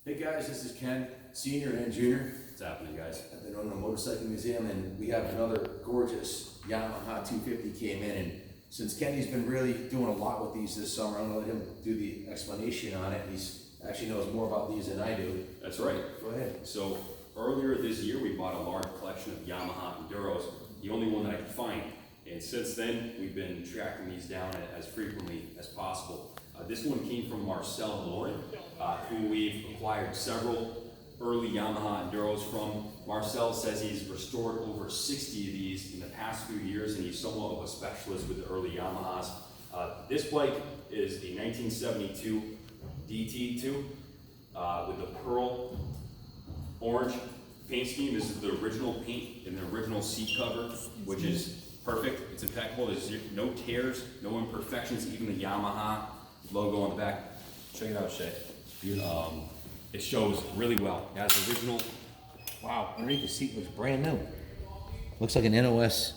Hey guys, this is Ken, senior and junior What's happening, guys? at the Northern Motorcycle Museum, and we have another gorgeous Yamaha 250 came in. And since Kenny's been really doing a lot with these this summer, I'm gonna let him do the explanation on it. He's actually knows more about these than I do. That's right. Go ahead. So earlier this year, we bought a large collection of Yamaha Enduros, the only one that I could find. And since then, we've been tracking these down as frequently as possible. This one came from Marcel Lauren, who we've acquired several early Yamaha Enduros from. Marcel says he's restored over 60 of these in the past few years, and he's somewhat of a specialist with the early Yamahas. This bike is a 1972 DT2 with the pearl orange paint scheme. This is the original paint and the original seat cover, which is perfect. It's impeccable. There's no tears, no imperfections, even the Yamaha logo on the back. Check it out, Shay. It's beautiful. It shows really well. It has the original. Wow, underneath the seat looks brand new. Looks like an NOS.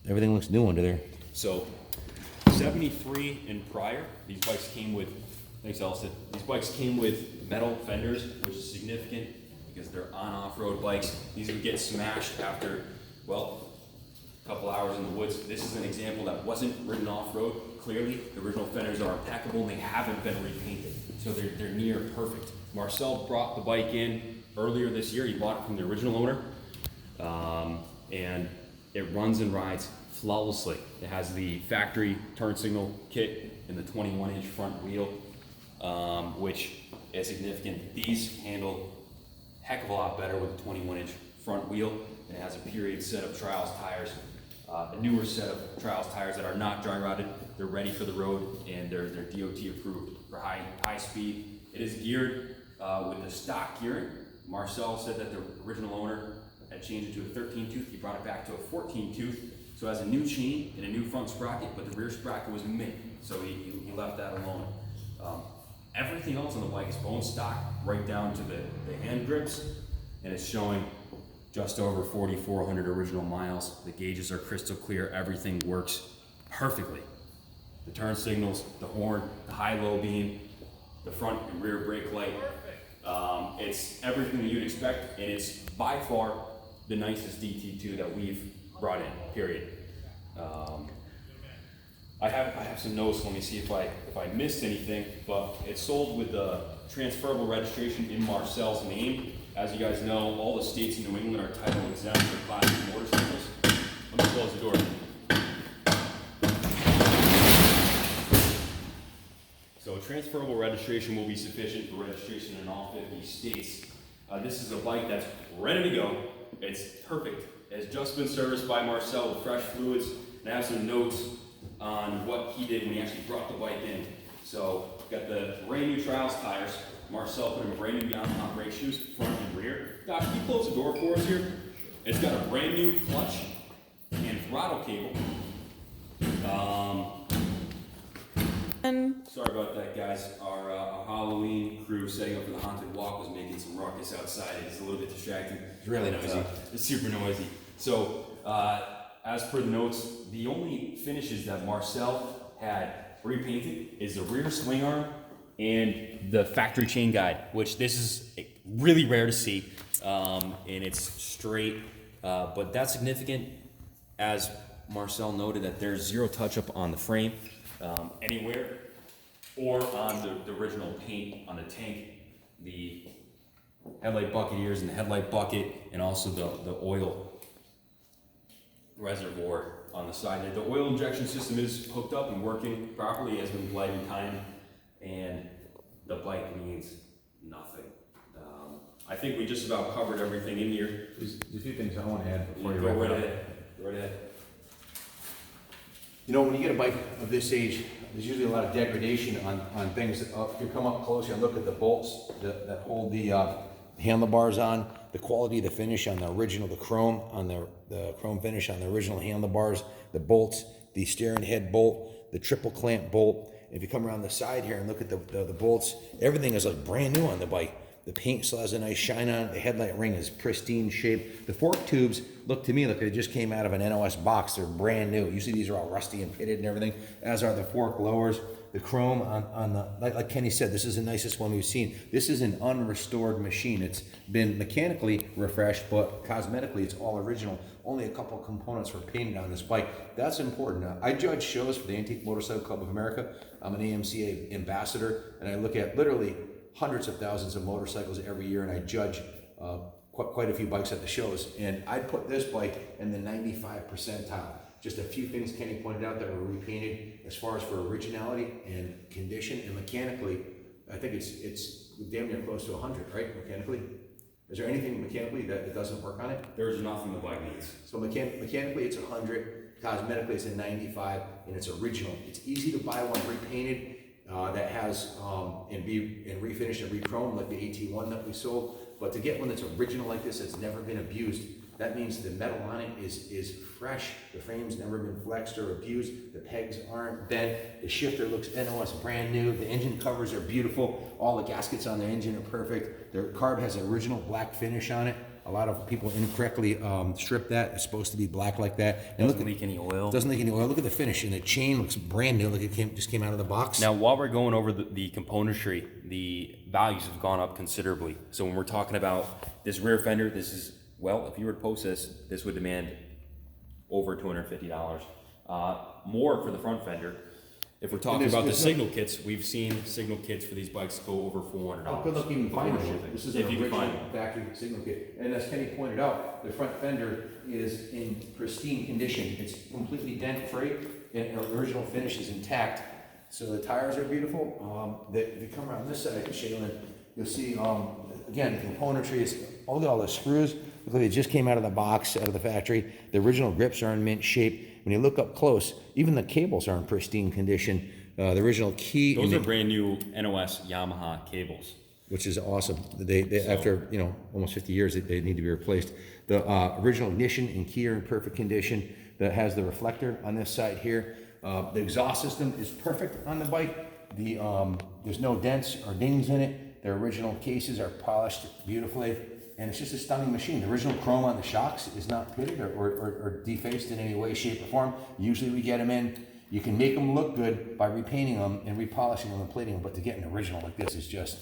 Everything looks new under there. So, 73 and prior, these bikes came with, thanks Elson, these bikes came with metal fenders, which is significant because they're on off-road bikes. These would get smashed after, well, a couple hours in the woods. This is an example that wasn't ridden off-road. Clearly, the original fenders are impeccable and they haven't been repainted. So they're near perfect. Marcel brought the bike in earlier this year. He bought it from the original owner. And it runs and rides flawlessly. It has the factory turn signal kit and the 21-inch front wheel, which is significant. These handle a heck of a lot better with the 21-inch front wheel. It has a period set of trials tires, a newer set of trials tires that are not dry rotted. They're ready for the road and they're DOT approved for high speed. It is geared with the stock gearing. Marcel said that the original owner had changed it to a 13 tooth. He brought it back to a 14 tooth. So it has a new chain and a new front sprocket, but the rear sprocket was mint. So he left that alone. Everything else on the bike is bone stock, right down to the hand grips, and it's showing just over 4,400 original miles. The gauges are crystal clear. Everything works perfectly. The turn signals, the horn, the high-low beam, the front and rear brake light. It's everything that you'd expect, and it's by far the nicest DT2 that we've brought in, period. I have some notes. Let me see if I missed anything, but it's sold with the transferable registration in Marcel's name. As you guys know, all the states in New England are title exempt for classic motorcycles. Let me close the door. So transferable registration will be sufficient for registration in all 50 states. This is a bike that's ready to go. It's perfect. It's just been serviced by Marcel with fresh fluids, and I have some notes on what he did when he actually brought the bike in. So, got the brand new trials tires. Marcel put in brand new Yamaha brake shoes, front and rear. Doc, can you close the door for us here? It's got a brand new clutch and throttle cable. Sorry about that, guys. Our Halloween crew setting up for the haunted walk was making some ruckus outside. It's a little bit distracting. It's really noisy. It's super noisy. So, as per the notes, the only finishes that Marcel had repainted is the rear swing arm and the factory chain guide, which this is really rare to see, and it's straight, but that's significant, as Marcel noted, that there's zero touch-up on the frame anywhere, or on the original paint on the tank, the headlight bucket ears and the headlight bucket, and also the oil reservoir on the side. The oil injection system is hooked up and working properly, has been gliding time, and the bike means nothing. I think we just about covered everything in here. There's a few things I want to add before you go wrap right it up. ahead. Go right ahead. You know, when you get a bike of this age, there's usually a lot of degradation on things. If you come up close and look at the bolts that hold the handlebars on, the quality of the finish on the original, the chrome on the chrome finish on the original handlebars, the bolts, the steering head bolt, the triple clamp bolt. If you come around the side here and look at the bolts, everything is like brand new on the bike. The paint still has a nice shine on it. The headlight ring is pristine shape. The fork tubes look to me like they just came out of an NOS box. They're brand new. Usually these are all rusty and pitted and everything, as are the fork lowers. The chrome on the, like Kenny said, this is the nicest one we've seen. This is an unrestored machine. It's been mechanically refreshed, but cosmetically it's all original. Only a couple components were painted on this bike. That's important. I judge shows for the Antique Motorcycle Club of America. I'm an AMCA ambassador, and I look at literally hundreds of thousands of motorcycles every year, and I judge quite a few bikes at the shows. And I'd put this bike in the 95 percentile. Just a few things Kenny pointed out that were repainted. As far as for originality and condition and mechanically, I think it's damn near close to 100, right? Mechanically, is there anything mechanically that doesn't work on it? There's nothing the bike needs. So mechanically, it's 100. Cosmetically, it's a 95, and it's original. It's easy to buy one repainted that has and refinished and re-chromed like the AT1 that we sold. But to get one that's original like this, that's never been abused, that means the metal on it is fresh. The frame's never been flexed or abused. The pegs aren't bent. The shifter looks NOS brand new. The engine covers are beautiful. All the gaskets on the engine are perfect. The carb has an original black finish on it. A lot of people incorrectly strip that. It's supposed to be black like that. And Doesn't leak any oil. Doesn't leak any oil. Look at the finish, and the chain looks brand new. Like it just came out of the box. Now, while we're going over the componentry, the values have gone up considerably. So when we're talking about this rear fender, this is, well, if you were to post this would demand over $250. More for the front fender. If we're talking about the signal kits, we've seen signal kits for these bikes go over $400. Good luck even finding it. This is an If you can original find it. factory signal kit. And as Kenny pointed out, the front fender is in pristine condition. It's completely dent-free, and the original finish is intact. So the tires are beautiful. If you come around this side, Shaylin, you'll see, again, the componentry is, look at all the screws. Look like they just came out of the box, out of the factory. The original grips are in mint shape. When you look up close, even the cables are in pristine condition. The original key. Those are brand new NOS Yamaha cables. Which is awesome. After almost 50 years, they need to be replaced. The original ignition and key are in perfect condition. That has the reflector on this side here. The exhaust system is perfect on the bike. There's no dents or dings in it. The original cases are polished beautifully, and it's just a stunning machine. The original chrome on the shocks is not pitted or defaced in any way, shape, or form. Usually we get them in. You can make them look good by repainting them and repolishing them and plating them, but to get an original like this is just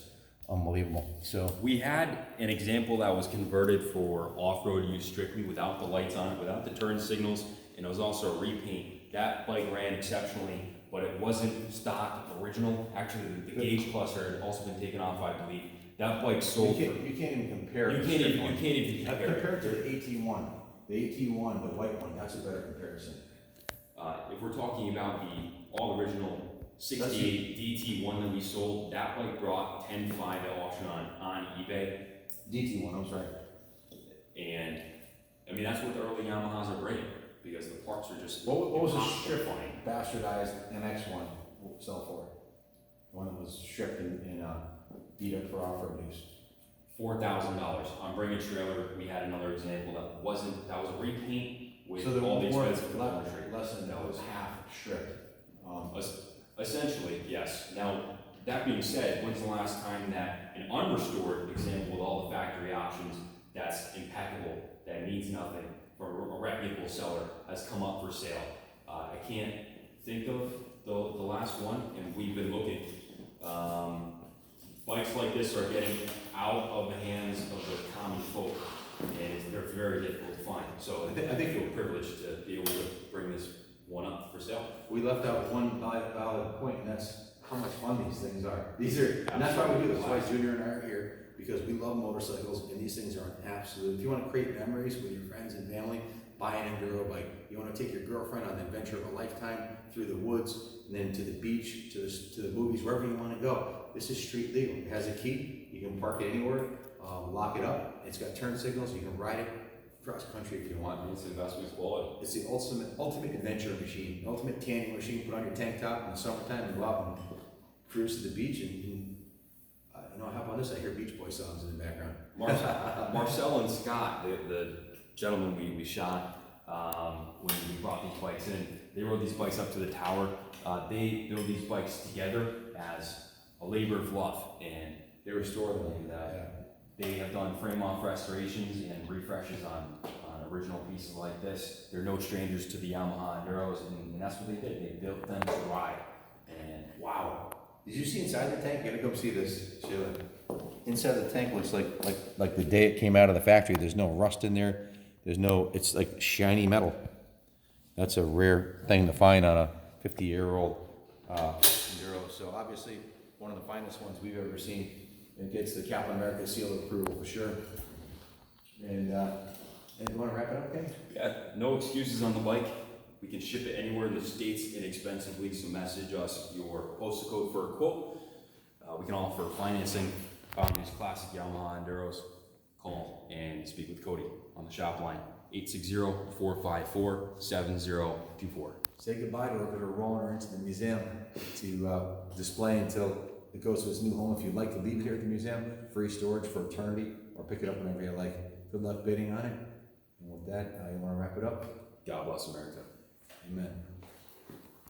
unbelievable. So we had an example that was converted for off-road use strictly without the lights on it, without the turn signals, and it was also a repaint. That bike ran exceptionally, but it wasn't stock original. Actually, the gauge cluster had also been taken off, I believe. That bike sold. You can't even compare. You can't even compare. Compare it to the AT1. The AT1, the white one, that's a better comparison. If we're talking about the all original 68 DT1 that we sold, that bike brought 10.5 at auction on eBay. DT1, I'm sorry. And I mean, that's what the early Yamahas are bringing, because the parts are just. What was the strip bastardized MX1 sell for? The one that was stripped and beat up for off-road use. $4,000 on Bring a Trailer. We had another example that was a repaint with So all the expensive componentry. less than that was half stripped. Essentially, yes. Now, that being said, when's the last time that an unrestored example with all the factory options that's impeccable, that means nothing, for a reputable seller has come up for sale? I can't think of the last one, and we've been looking. Bikes like this are getting out of the hands of the common folk, and they're very difficult to find. So I think we're privileged to be able to bring this one up for sale. We left out one valid point, and that's how much fun these things are. And that's why we do this. That's why Junior and I are here, because we love motorcycles, and these things are an absolute. If you want to create memories with your friends and family, buy an Enduro bike. You want to take your girlfriend on the adventure of a lifetime through the woods, and then to the beach, to the movies, wherever you want to go. This is street legal. It has a key. You can park it anywhere, lock it up. It's got turn signals. You can ride it cross country if you want. It's investment quality. It's the ultimate adventure machine, ultimate tanning machine. Put on your tank top in the summertime and go out and cruise to the beach. And how about this? I hear Beach Boy songs in the background. Marcel and Scott, the gentlemen we shot when we brought these bikes in, they rode these bikes up to the tower. They build these bikes together as a labor of love, and they restore them. And they have done frame-off restorations and refreshes on original pieces like this. They're no strangers to the Yamaha Enduros, and that's what they did. They built them to ride. And Wow. Did you see inside the tank? You gotta come see this, Sheila. Inside the tank looks like the day it came out of the factory. There's no rust in there. There's no, it's like shiny metal. That's a rare thing to find on a 50-year-old Enduro. So obviously, one of the finest ones we've ever seen. It gets the Captain America seal of approval for sure. And you wanna wrap it up, okay? Yeah, no excuses on the bike. We can ship it anywhere in the States inexpensively, so message us your postal code for a quote. We can offer financing on these classic Yamaha Enduros. Call and speak with Cody on the shop line, 860-454-7024. Say goodbye to her because we're rolling her into the museum to display until it goes to its new home. If you'd like to leave it here at the museum, free storage for eternity, or pick it up whenever you like. Good luck bidding on it. And with that, you want to wrap it up? God bless America. Amen.